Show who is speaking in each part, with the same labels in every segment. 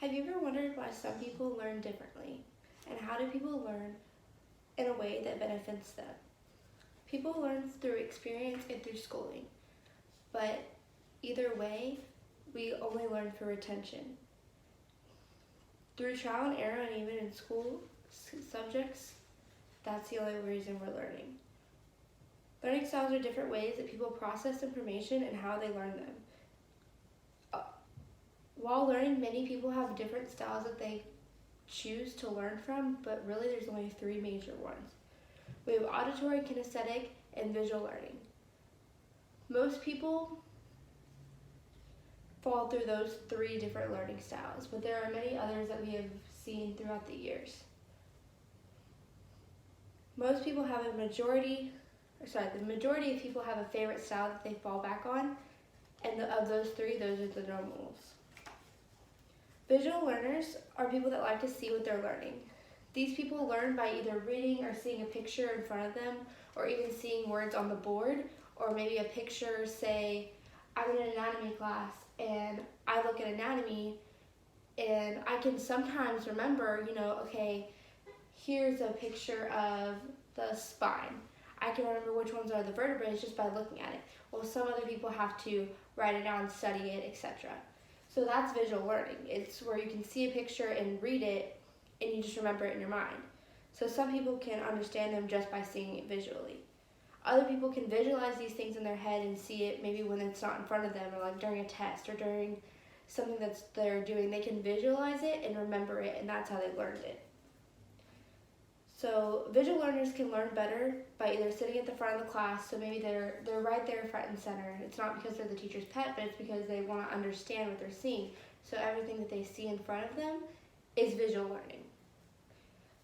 Speaker 1: Have you ever wondered why some people learn differently? And how do people learn in a way that benefits them? People learn through experience and through schooling, but either way, we only learn for retention. Through trial and error, and even in school subjects, that's the only reason we're learning. Learning styles are different ways that people process information and how they learn them. While learning, many people have different styles that they choose to learn from, but really there's only three major ones. We have auditory, kinesthetic, and visual learning. Most people fall through those three different learning styles, but there are many others that we have seen throughout the years. Most people have the majority of people have a favorite style that they fall back on, and of those three, those are the normals. Visual learners are people that like to see what they're learning. These people learn by either reading or seeing a picture in front of them, or even seeing words on the board, or maybe a picture. Say, I'm in an anatomy class and I look at anatomy and I can sometimes remember, okay, here's a picture of the spine. I can remember which ones are the vertebrae just by looking at it. Well, some other people have to write it down, study it, etc. So that's visual learning. It's where you can see a picture and read it and you just remember it in your mind. So some people can understand them just by seeing it visually. Other people can visualize these things in their head and see it maybe when it's not in front of them, or like during a test or during something that they're doing. They can visualize it and remember it, and that's how they learned it. So visual learners can learn better by either sitting at the front of the class, so maybe they're right there front and center. It's not because they're the teacher's pet, but it's because they want to understand what they're seeing. So everything that they see in front of them is visual learning.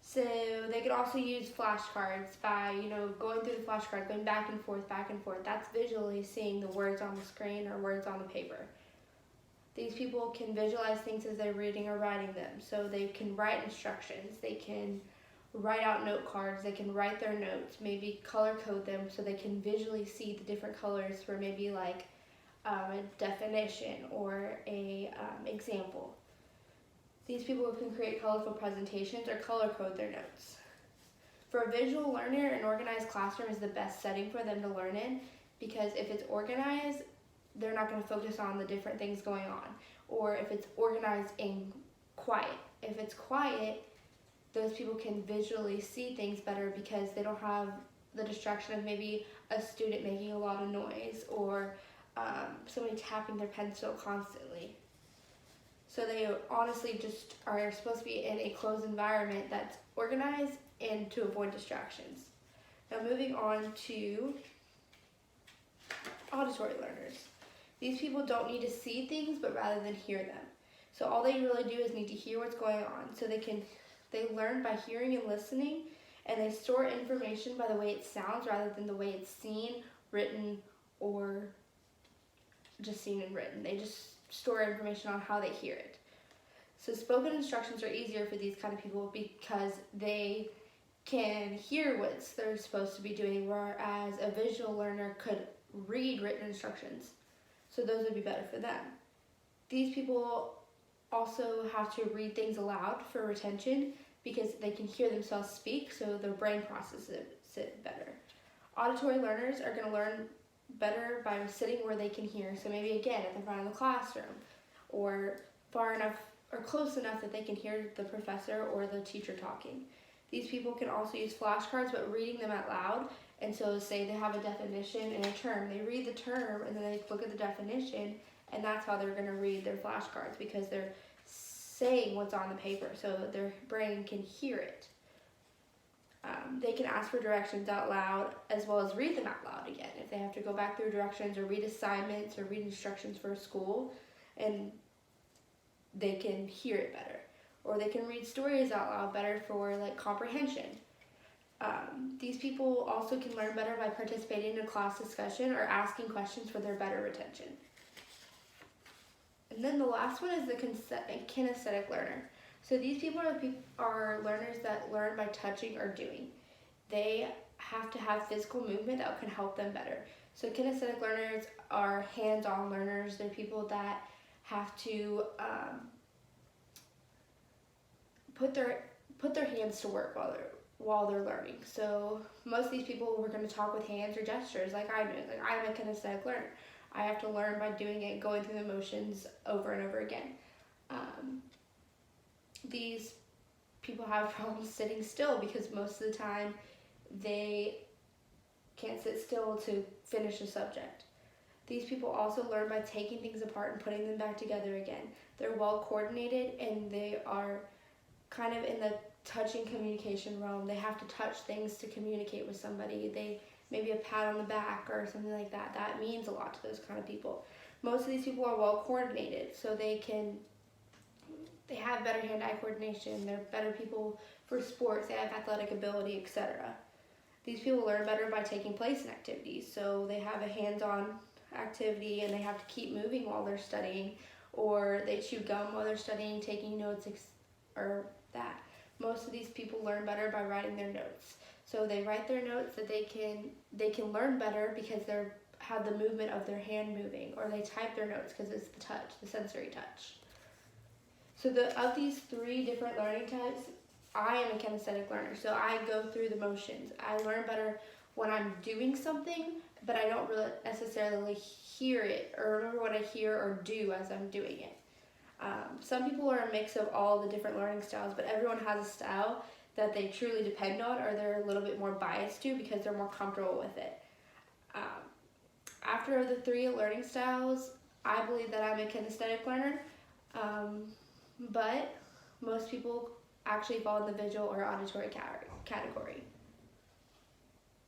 Speaker 1: So they could also use flashcards by, going through the flashcard, going back and forth, back and forth. That's visually seeing the words on the screen or words on the paper. These people can visualize things as they're reading or writing them. So they can write instructions, they can write out note cards, they can write their notes, maybe color code them so they can visually see the different colors for maybe like a definition or a example. These people can create colorful presentations or color code their notes. For a visual learner, an organized classroom is the best setting for them to learn in, because if it's organized, they're not going to focus on the different things going on. Or if it's organized and quiet. If it's quiet, those people can visually see things better because they don't have the distraction of maybe a student making a lot of noise or somebody tapping their pencil constantly. So they honestly just are supposed to be in a closed environment that's organized and to avoid distractions. Now moving on to auditory learners. These people don't need to see things, but rather than hear them. So all they really do is need to hear what's going on. So they learn by hearing and listening, and they store information by the way it sounds rather than the way it's seen, written, or just seen and written. They just store information on how they hear it. So spoken instructions are easier for these kind of people because they can hear what they're supposed to be doing, whereas a visual learner could read written instructions. So those would be better for them. These people also have to read things aloud for retention because they can hear themselves speak, so their brain processes it better. Auditory learners are going to learn better by sitting where they can hear. So maybe again at the front of the classroom, or far enough or close enough that they can hear the professor or the teacher talking. These people can also use flashcards, but reading them out loud. And so say they have a definition and a term. They read the term and then they look at the definition, and that's how they're going to read their flashcards, because they're saying what's on the paper so their brain can hear it. They can ask for directions out loud as well as read them out loud again if they have to go back through directions or read assignments or read instructions for school, and they can hear it better. Or they can read stories out loud better for like comprehension. These people also can learn better by participating in a class discussion or asking questions for their better retention. And then the last one is the kinesthetic learner. So these people are learners that learn by touching or doing. They have to have physical movement that can help them better. So kinesthetic learners are hands-on learners. They're people that have to put their hands to work while they're learning. So most of these people were going to talk with hands or gestures like I do. Like I'm a kinesthetic learner. I have to learn by doing it, going through the motions over and over again. These people have problems sitting still because most of the time they can't sit still to finish a subject. These people also learn by taking things apart and putting them back together again. They're well coordinated and they are kind of in the touching communication realm. They have to touch things to communicate with somebody. They maybe a pat on the back or something like that. That means a lot to those kind of people. Most of these people are well coordinated, so they have better hand-eye coordination. They're better people for sports. They have athletic ability, etc. These people learn better by taking place in activities. So they have a hands-on activity and they have to keep moving while they're studying, or they chew gum while they're studying, taking notes, or that. Most of these people learn better by writing their notes. So they write their notes that they can learn better because they have the movement of their hand moving, or they type their notes because it's the touch, the sensory touch. So of these 3 different learning types, I am a kinesthetic learner. So I go through the motions. I learn better when I'm doing something, but I don't really necessarily hear it or remember what I hear or do as I'm doing it. Some people are a mix of all the different learning styles, but everyone has a style that they truly depend on or they're a little bit more biased to because they're more comfortable with it. After the 3 learning styles, I believe that I'm a kinesthetic learner, but most people actually fall in the visual or auditory category.